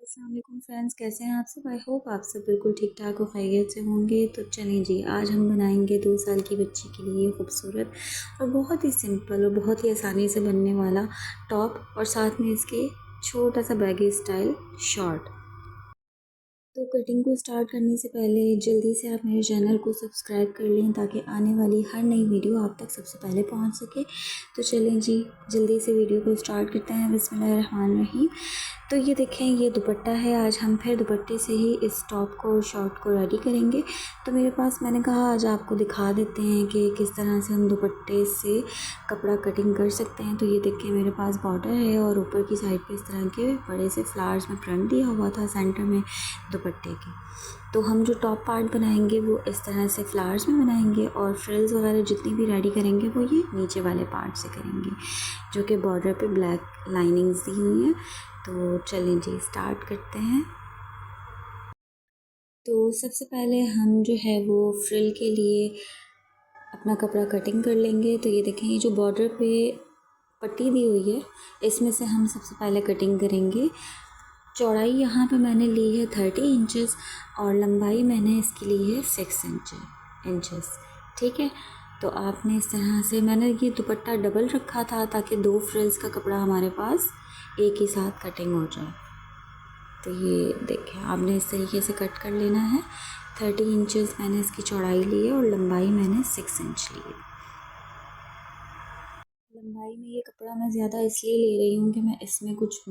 अस्सलाम वालेकुम फ्रेंड्स, कैसे हैं आप सब। आई होप आप सब बिल्कुल ठीक ठाक और खैरियत से होंगे। तो चलें जी, आज हम बनाएंगे 2 साल की बच्ची के लिए खूबसूरत और बहुत ही सिंपल और बहुत ही आसानी से बनने वाला टॉप और साथ में इसके छोटा सा बैगी स्टाइल शॉर्ट। तो कटिंग को स्टार्ट करने से पहले जल्दी से आप मेरे चैनल को सब्सक्राइब कर लें ताकि आने वाली हर नई वीडियो आप तक सबसे पहले पहुंच सके। तो चलें जी, जल्दी से वीडियो को स्टार्ट करते हैं। बिस्मिल्लाहिर्रहमानिर्रहीम। तो ये देखें, ये दुपट्टा है। आज हम फिर दुपट्टे से ही इस टॉप को और शॉर्ट को रेडी करेंगे। तो मेरे पास, मैंने कहा आज आपको दिखा देते हैं कि किस तरह से हम दुपट्टे से कपड़ा कटिंग कर सकते हैं। तो ये देखें, मेरे पास बॉर्डर है और ऊपर की साइड पे इस तरह के बड़े से फ्लावर्स में प्रिंट दिया हुआ था सेंटर में दुपट्टे के। तो हम जो टॉप पार्ट बनाएंगे वो इस तरह से फ्लावर्स में बनाएंगे और फ्रिल्स वगैरह जितनी भी रेडी करेंगे वो ये नीचे वाले पार्ट से करेंगे, जो कि बॉर्डर पे ब्लैक लाइनिंग्स दी हुई हैं। तो चलें जी, स्टार्ट करते हैं। तो सबसे पहले हम जो है वो फ्रिल के लिए अपना कपड़ा कटिंग कर लेंगे। तो ये देखें, ये जो बॉर्डर पे पट्टी दी हुई है इसमें से हम सबसे पहले कटिंग करेंगे। चौड़ाई यहाँ पे मैंने ली है 30 इंचेस और लंबाई मैंने इसकी ली है 6 इंचेस। ठीक है। तो आपने इस तरह से, मैंने ये दुपट्टा डबल रखा था ताकि 2 फ्रिल्स का कपड़ा हमारे पास एक ही साथ कटिंग हो जाए। तो ये देखें, आपने इस तरीके से कट कर लेना है। 30 इंचेस मैंने इसकी चौड़ाई ली है और लंबाई मैंने 6 इंच ली है। लंबाई में ये कपड़ा मैं ज़्यादा इसलिए ले रही हूँ कि मैं इसमें कुछ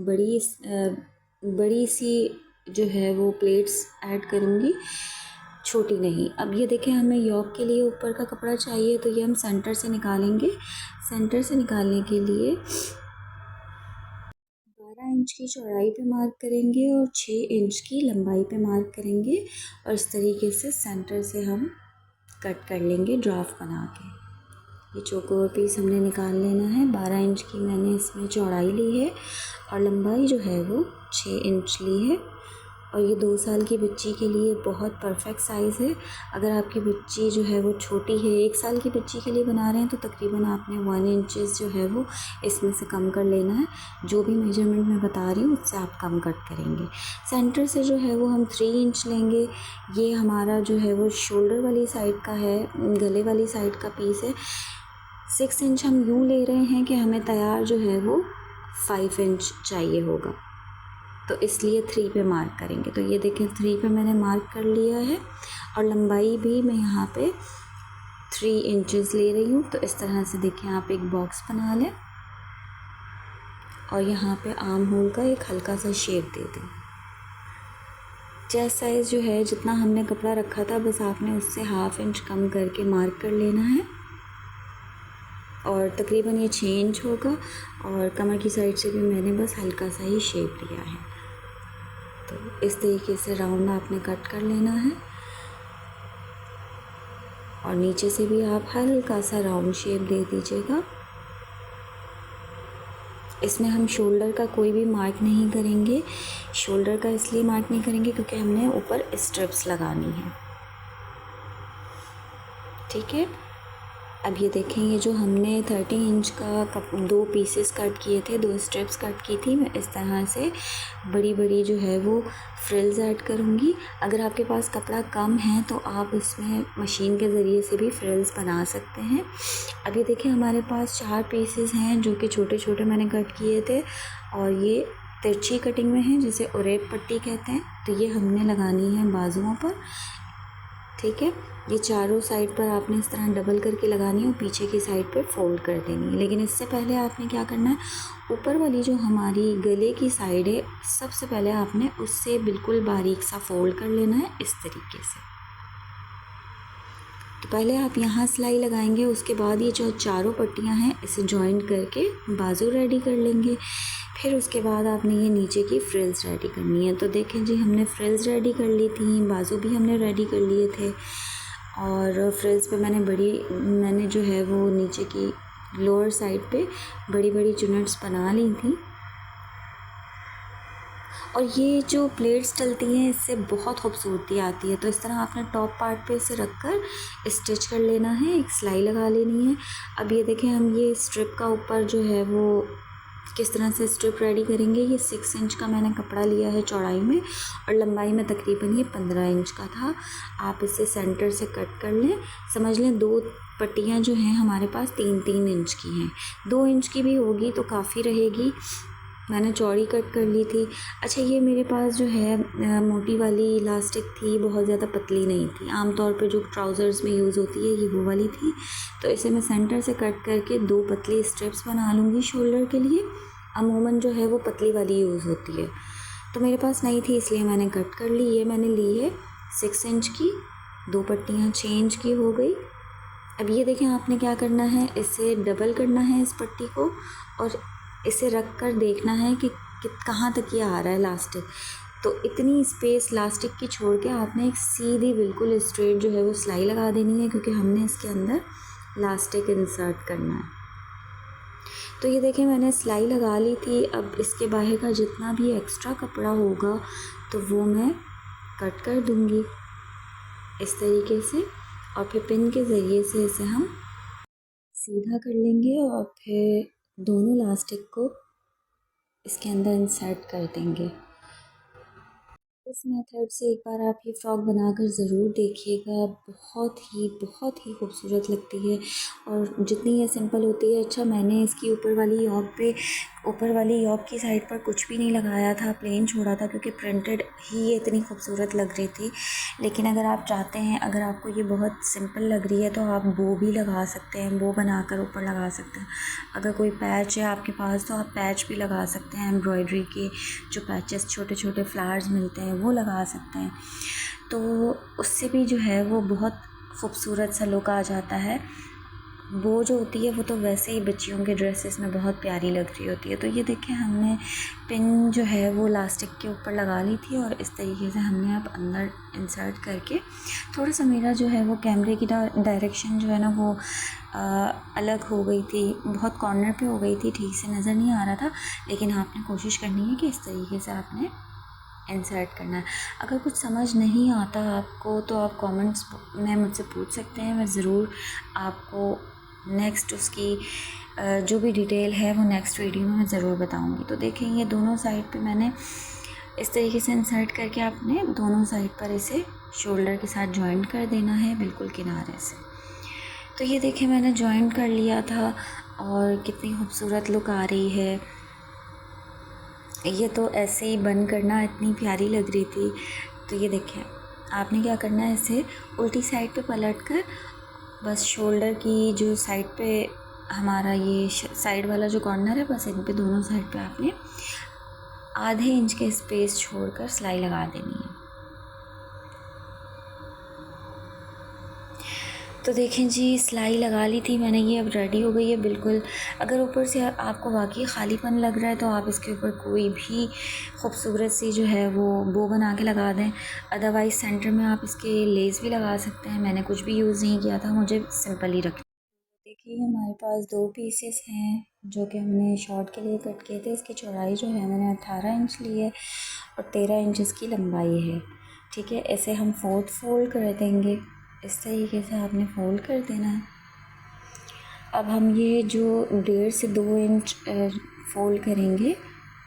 बड़ी सी जो है वो प्लेट्स ऐड करूँगी, छोटी नहीं। अब ये देखें, हमें योक के लिए ऊपर का कपड़ा चाहिए, तो ये हम सेंटर से निकालेंगे। सेंटर से निकालने के लिए 12 इंच की चौड़ाई पे मार्क करेंगे और 6 इंच की लंबाई पे मार्क करेंगे और इस तरीके से सेंटर से हम कट कर लेंगे ड्राफ्ट बना के। ये चौकोर पीस हमने निकाल लेना है। 12 इंच की मैंने इसमें चौड़ाई ली है और लंबाई जो है वो 6 इंच ली है। और ये 2 साल की बच्ची के लिए बहुत परफेक्ट साइज़ है। अगर आपकी बच्ची जो है वो छोटी है, 1 साल की बच्ची के लिए बना रहे हैं, तो तकरीबन आपने 1 इंचेस जो है वो इसमें से कम कर लेना है। जो भी मेजरमेंट मैं बता रही हूँ उससे आप कम कट करेंगे। सेंटर से जो है वो हम 3 इंच लेंगे। ये हमारा जो है वो शोल्डर वाली साइड का है, गले वाली साइड का पीस है। 6 इंच हम यूँ ले रहे हैं कि हमें तैयार जो है वो 5 इंच चाहिए होगा, तो इसलिए 3 पे मार्क करेंगे। तो ये देखें, 3 पे मैंने मार्क कर लिया है और लंबाई भी मैं यहाँ पे 3 इंचेस ले रही हूँ। तो इस तरह से देखें, आप एक बॉक्स बना लें और यहाँ पे आर्म होल का एक हल्का सा शेप दे दें। चेस्ट साइज़ जो है, जितना हमने कपड़ा रखा था, बस आपने उससे 1/2 इंच कम करके मार्क कर लेना है और तकरीबन ये 6 इंच होगा। और कमर की साइड से भी मैंने बस हल्का सा ही शेप दिया है। तो इस तरीके से राउंड आपने कट कर लेना है और नीचे से भी आप हल्का सा राउंड शेप दे दीजिएगा। इसमें हम शोल्डर का कोई भी मार्क नहीं करेंगे। शोल्डर का इसलिए मार्क नहीं करेंगे क्योंकि हमने ऊपर स्ट्रिप्स लगानी है। ठीक है। अब ये देखें, ये जो हमने 30 इंच का 2 पीसेस कट किए थे, 2 स्ट्रिप्स कट की थी, मैं इस तरह से बड़ी बड़ी जो है वो फ्रिल्स ऐड करूँगी। अगर आपके पास कपड़ा कम है तो आप इसमें मशीन के ज़रिए से भी फ्रिल्स बना सकते हैं। अब ये देखें, हमारे पास 4 पीसेस हैं जो कि छोटे छोटे मैंने कट किए थे और ये तिरछी कटिंग में है, जिसे ओरेप पट्टी कहते हैं। तो ये हमने लगानी है बाजुओं पर। ठीक है। ये चारों साइड पर आपने इस तरह डबल करके लगानी है और पीछे की साइड पे फोल्ड कर देनी है। लेकिन इससे पहले आपने क्या करना है, ऊपर वाली जो हमारी गले की साइड है, सबसे पहले आपने उससे बिल्कुल बारीक सा फोल्ड कर लेना है इस तरीके से। तो पहले आप यहाँ सिलाई लगाएंगे, उसके बाद ये जो चारों पट्टियाँ हैं इसे जॉइंट करके बाजू रेडी कर लेंगे। फिर उसके बाद आपने ये नीचे की फ्रिल्स रेडी करनी है। तो देखें जी, हमने फ्रिल्स रेडी कर ली थी, बाजू भी हमने रेडी कर लिए थे और फ्रिल्स पे मैंने जो है वो नीचे की लोअर साइड पे बड़ी बड़ी चुनट्स बना ली थी। और ये जो प्लेट्स डलती हैं इससे बहुत खूबसूरती आती है। तो इस तरह आपने टॉप पार्ट पे इसे रख कर स्टिच कर लेना है, एक सिलाई लगा लेनी है। अब ये देखें, हम ये स्ट्रिप का ऊपर जो है वो किस तरह से स्ट्रिप रेडी करेंगे। ये 6 इंच का मैंने कपड़ा लिया है चौड़ाई में, और लंबाई में तकरीबन ये 15 इंच का था। आप इसे सेंटर से कट कर लें। समझ लें 2 पट्टियाँ जो हैं हमारे पास 3-3 इंच की हैं। 2 इंच की भी होगी तो काफ़ी रहेगी, मैंने चौड़ी कट कर ली थी। अच्छा, ये मेरे पास जो है मोटी वाली इलास्टिक थी, बहुत ज़्यादा पतली नहीं थी। आमतौर पे जो ट्राउज़र्स में यूज़ होती है ये वो वाली थी। तो इसे मैं सेंटर से कट करके 2 पतली स्ट्रिप्स बना लूँगी शोल्डर के लिए। अमूमन जो है वो पतली वाली यूज़ होती है, तो मेरे पास नहीं थी इसलिए मैंने कट कर ली। ये मैंने ली है 6 इंच की, 2 पट्टियाँ 6 इंच की हो गई। अब ये देखें, आपने क्या करना है, इसे डबल करना है इस पट्टी को, और इसे रख कर देखना है कि कहाँ तक ये आ रहा है लास्टिक। तो इतनी स्पेस लास्टिक की छोड़ के आपने एक सीधी बिल्कुल स्ट्रेट जो है वो सिलाई लगा देनी है, क्योंकि हमने इसके अंदर लास्टिक इंसर्ट करना है। तो ये देखें, मैंने सिलाई लगा ली थी। अब इसके बाहर का जितना भी एक्स्ट्रा कपड़ा होगा तो वो मैं कट कर दूँगी इस तरीके से, और फिर पिन के ज़रिए से इसे हम सीधा कर लेंगे और फिर दोनों लास्टिक को इसके अंदर इंसर्ट कर देंगे। इस मेथड से एक बार आप ये फ़्रॉक बनाकर ज़रूर देखिएगा, बहुत ही खूबसूरत लगती है, और जितनी ये सिंपल होती है। अच्छा, मैंने इसकी ऊपर वाली योक की साइड पर कुछ भी नहीं लगाया था, प्लेन छोड़ा था, क्योंकि प्रिंटेड ही ये इतनी खूबसूरत लग रही थी। लेकिन अगर आप चाहते हैं, अगर आपको ये बहुत सिंपल लग रही है तो आप बो भी लगा सकते हैं, बो बनाकर ऊपर लगा सकते हैं। अगर कोई पैच है आपके पास तो आप पैच भी लगा सकते हैं, एम्ब्रॉयडरी के जो पैचेस छोटे छोटे फ्लावर्स मिलते हैं वो लगा सकते हैं। तो उससे भी जो है वो बहुत खूबसूरत सा लुक आ जाता है। वो जो होती है वो तो वैसे ही बच्चियों के ड्रेसेस में बहुत प्यारी लग रही होती है। तो ये देखें, हमने पिन जो है वो लास्टिक के ऊपर लगा ली थी, और इस तरीके से हमने अब अंदर इंसर्ट करके, थोड़ा सा मेरा जो है वो कैमरे की डायरेक्शन जो है ना वो अलग हो गई थी, बहुत कॉर्नर पे हो गई थी, ठीक से नज़र नहीं आ रहा था। लेकिन आपने कोशिश करनी है कि इस तरीके से आपने इंसर्ट करना है। अगर कुछ समझ नहीं आता आपको तो आप कमेंट्स में मुझसे पूछ सकते हैं, मैं ज़रूर आपको नेक्स्ट उसकी जो भी डिटेल है वो नेक्स्ट वीडियो में मैं ज़रूर बताऊंगी। तो देखें, ये दोनों साइड पे मैंने इस तरीके से इंसर्ट करके आपने दोनों साइड पर इसे शोल्डर के साथ जॉइंट कर देना है, बिल्कुल किनारे से। तो ये देखें, मैंने जॉइंट कर लिया था, और कितनी खूबसूरत लुक आ रही है। ये तो ऐसे ही बन करना इतनी प्यारी लग रही थी। तो ये देखें, आपने क्या करना है, इसे उल्टी साइड पे पलट कर बस शोल्डर की जो साइड पे हमारा ये साइड वाला जो कॉर्नर है, बस इन पे दोनों साइड पे आपने आधे इंच के स्पेस छोड़कर सिलाई लगा देनी है। तो देखें जी, सिलाई लगा ली थी मैंने, ये अब रेडी हो गई है बिल्कुल। अगर ऊपर से आपको वाकई खालीपन लग रहा है तो आप इसके ऊपर कोई भी खूबसूरत सी जो है वो बो बना के लगा दें। अदरवाइज़ सेंटर में आप इसके लेस भी लगा सकते हैं। मैंने कुछ भी यूज़ नहीं किया था, मुझे सिंपल ही रखना। देखिए, हमारे पास 2 पीसेस हैं जो कि हमने शॉर्ट के लिए कट किए थे। इसकी चौड़ाई जो है मैंने 18 इंच ली है, और 13 इंच इसकी लंबाई है। ठीक है, ऐसे हम 4th फोल्ड कर देंगे। इस तरीके से आपने फोल्ड कर देना है। अब हम ये जो 1.5 से 2 इंच फोल्ड करेंगे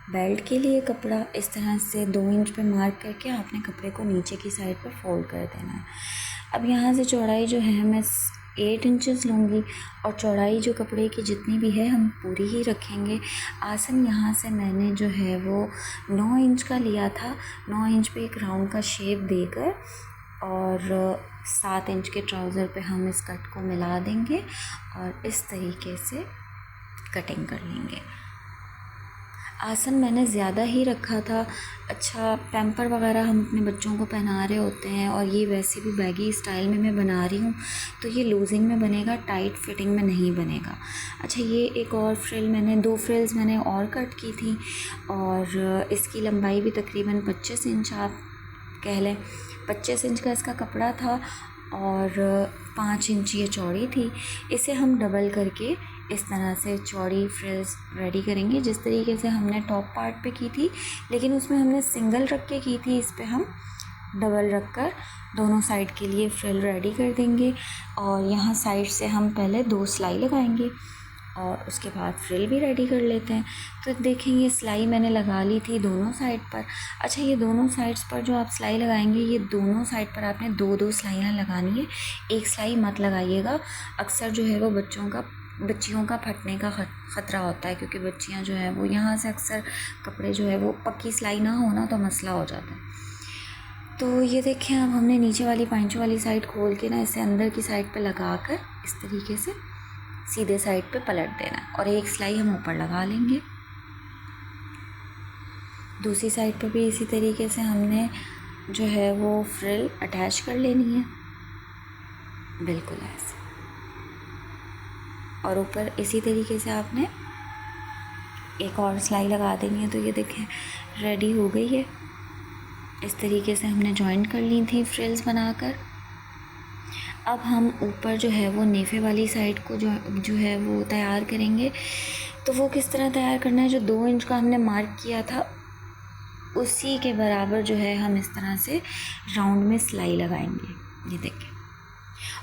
बेल्ट के लिए कपड़ा, इस तरह से 2 इंच पे मार्क करके आपने कपड़े को नीचे की साइड पर फोल्ड कर देना है। अब यहाँ से चौड़ाई जो है मैं 8 इंचेस लूँगी, और चौड़ाई जो कपड़े की जितनी भी है हम पूरी ही रखेंगे। आसन यहाँ से मैंने जो है वो 9 इंच का लिया था। 9 इंच पे एक राउंड का शेप देकर, और 7 इंच के ट्राउज़र पे हम इस कट को मिला देंगे, और इस तरीके से कटिंग कर लेंगे। आसन मैंने ज़्यादा ही रखा था। अच्छा, पैम्पर वगैरह हम अपने बच्चों को पहना रहे होते हैं, और ये वैसे भी बैगी स्टाइल में मैं बना रही हूँ, तो ये लूजिंग में बनेगा, टाइट फिटिंग में नहीं बनेगा। अच्छा, ये एक और फ्रिल मैंने 2 फ्रिल्स मैंने और कट की थी, और इसकी लंबाई भी तकरीबन 25 इंच आप कह लें। 25 इंच का इसका कपड़ा था, और 5 इंच ये चौड़ी थी। इसे हम डबल करके इस तरह से चौड़ी फ्रिल्स रेडी करेंगे, जिस तरीके से हमने टॉप पार्ट पे की थी, लेकिन उसमें हमने सिंगल रख के की थी। इस पे हम डबल रख कर दोनों साइड के लिए फ्रिल रेडी कर देंगे, और यहाँ साइड से हम पहले 2 सिलाई लगाएंगे। और उसके बाद फ्रिल भी रेडी कर लेते हैं। तो देखें ये सिलाई मैंने लगा ली थी दोनों साइड पर। अच्छा, ये दोनों साइड्स पर जो आप सिलाई लगाएंगे, ये दोनों साइड पर आपने दो दो सिलाइयाँ लगानी है, एक सिलाई मत लगाइएगा। अक्सर जो है वो बच्चियों का फटने का ख़तरा होता है, क्योंकि बच्चियाँ जो है वो यहाँ से अक्सर कपड़े जो है वो पक्की सिलाई ना होना तो मसला हो जाता है। तो ये देखें, अब हमने नीचे वाली पाइंचों वाली साइड खोल के ना इसे अंदर की साइड पे लगाकर इस तरीके से सीधे साइड पे पलट देना है और एक सिलाई हम ऊपर लगा लेंगे। दूसरी साइड पे भी इसी तरीके से हमने जो है वो फ्रिल अटैच कर लेनी है, बिल्कुल ऐसे। और ऊपर इसी तरीके से आपने एक और सिलाई लगा देनी है। तो ये देखें रेडी हो गई है। इस तरीके से हमने जॉइंट कर ली थी फ्रिल्स बनाकर। अब हम ऊपर जो है वो नेफे वाली साइड को जो है वो तैयार करेंगे। तो वो किस तरह तैयार करना है, जो 2 इंच का हमने मार्क किया था उसी के बराबर जो है हम इस तरह से राउंड में सिलाई लगाएंगे, ये देखें।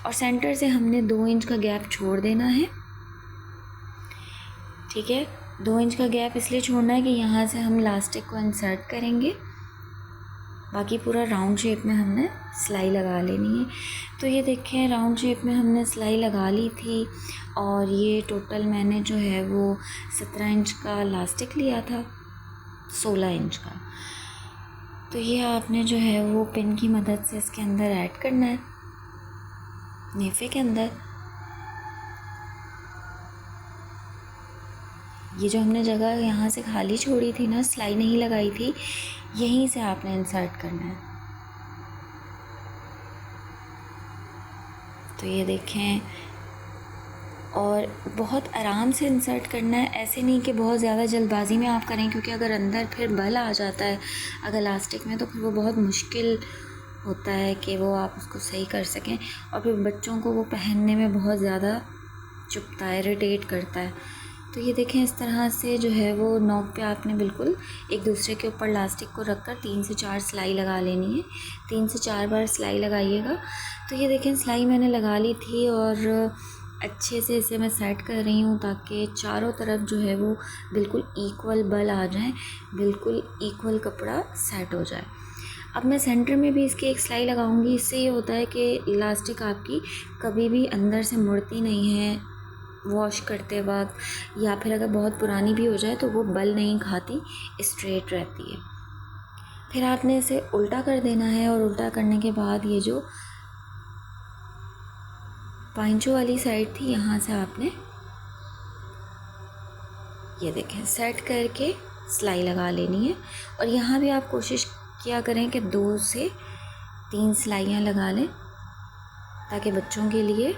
और सेंटर से हमने 2 इंच का गैप छोड़ देना है, ठीक है। 2 इंच का गैप इसलिए छोड़ना है कि यहाँ से हम इलास्टिक को इंसर्ट करेंगे, बाकी पूरा राउंड शेप में हमने सिलाई लगा लेनी है। तो ये देखें राउंड शेप में हमने सिलाई लगा ली थी और ये टोटल मैंने जो है वो 17 इंच का इलास्टिक लिया था, 16 इंच का। तो ये आपने जो है वो पिन की मदद से इसके अंदर ऐड करना है, नेफे के अंदर। ये जो हमने जगह यहाँ से खाली छोड़ी थी ना, सिलाई नहीं लगाई थी, यहीं से आपने इंसर्ट करना है। तो ये देखें, और बहुत आराम से इंसर्ट करना है, ऐसे नहीं कि बहुत ज़्यादा जल्दबाजी में आप करें, क्योंकि अगर अंदर फिर बल आ जाता है अगर इलास्टिक में, तो फिर वो बहुत मुश्किल होता है कि वो आप उसको सही कर सकें। और फिर बच्चों को वो पहनने में बहुत ज़्यादा चुभता है, इरिटेट करता है। तो ये देखें इस तरह से जो है वो नॉब पे आपने बिल्कुल एक दूसरे के ऊपर इलास्टिक को रखकर 3 से 4 सिलाई लगा लेनी है। 3 से 4 बार सिलाई लगाइएगा। तो ये देखें सिलाई मैंने लगा ली थी और अच्छे से इसे मैं सेट कर रही हूँ ताकि चारों तरफ जो है वो बिल्कुल इक्वल बल आ जाए, बिल्कुल इक्वल कपड़ा सेट हो जाए। अब मैं सेंटर में भी इसकी एक सिलाई लगाऊंगी। इससे ये होता है कि इलास्टिक आपकी कभी भी अंदर से मुड़ती नहीं है वॉश करते वक्त, या फिर अगर बहुत पुरानी भी हो जाए तो वो बल नहीं खाती, स्ट्रेट रहती है। फिर आपने इसे उल्टा कर देना है और उल्टा करने के बाद ये जो पाइंचों वाली साइड थी यहाँ से आपने ये देखें सेट करके सिलाई लगा लेनी है। और यहाँ भी आप कोशिश किया करें कि 2 से 3 सिलाइयाँ लगा लें ताकि बच्चों के लिए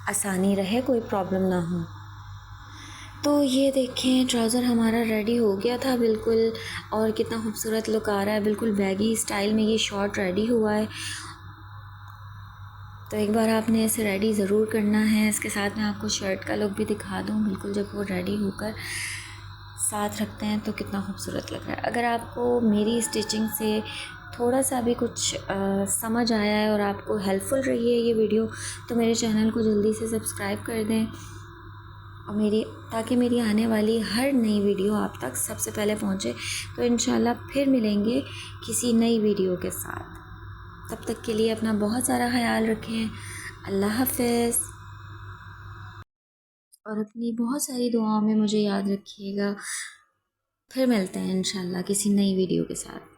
आसानी रहे, कोई प्रॉब्लम ना हो। तो ये देखें ट्राउज़र हमारा रेडी हो गया था बिल्कुल, और कितना खूबसूरत लुक आ रहा है, बिल्कुल बैगी स्टाइल में ये शॉर्ट रेडी हुआ है। तो एक बार आपने इसे रेडी ज़रूर करना है। इसके साथ मैं आपको शर्ट का लुक भी दिखा दूँ, बिल्कुल जब वो रेडी होकर साथ रखते हैं तो कितना खूबसूरत लग रहा है। अगर आपको मेरी स्टिचिंग से थोड़ा सा भी कुछ समझ आया है और आपको हेल्पफुल रही है ये वीडियो, तो मेरे चैनल को जल्दी से सब्सक्राइब कर दें और ताकि मेरी आने वाली हर नई वीडियो आप तक सबसे पहले पहुंचे। तो इंशाल्लाह फिर मिलेंगे किसी नई वीडियो के साथ। तब तक के लिए अपना बहुत सारा ख्याल रखें। अल्लाह हाफ़िज़। और अपनी बहुत सारी दुआओं में मुझे याद रखिएगा। फिर मिलते हैं इंशाल्लाह किसी नई वीडियो के साथ।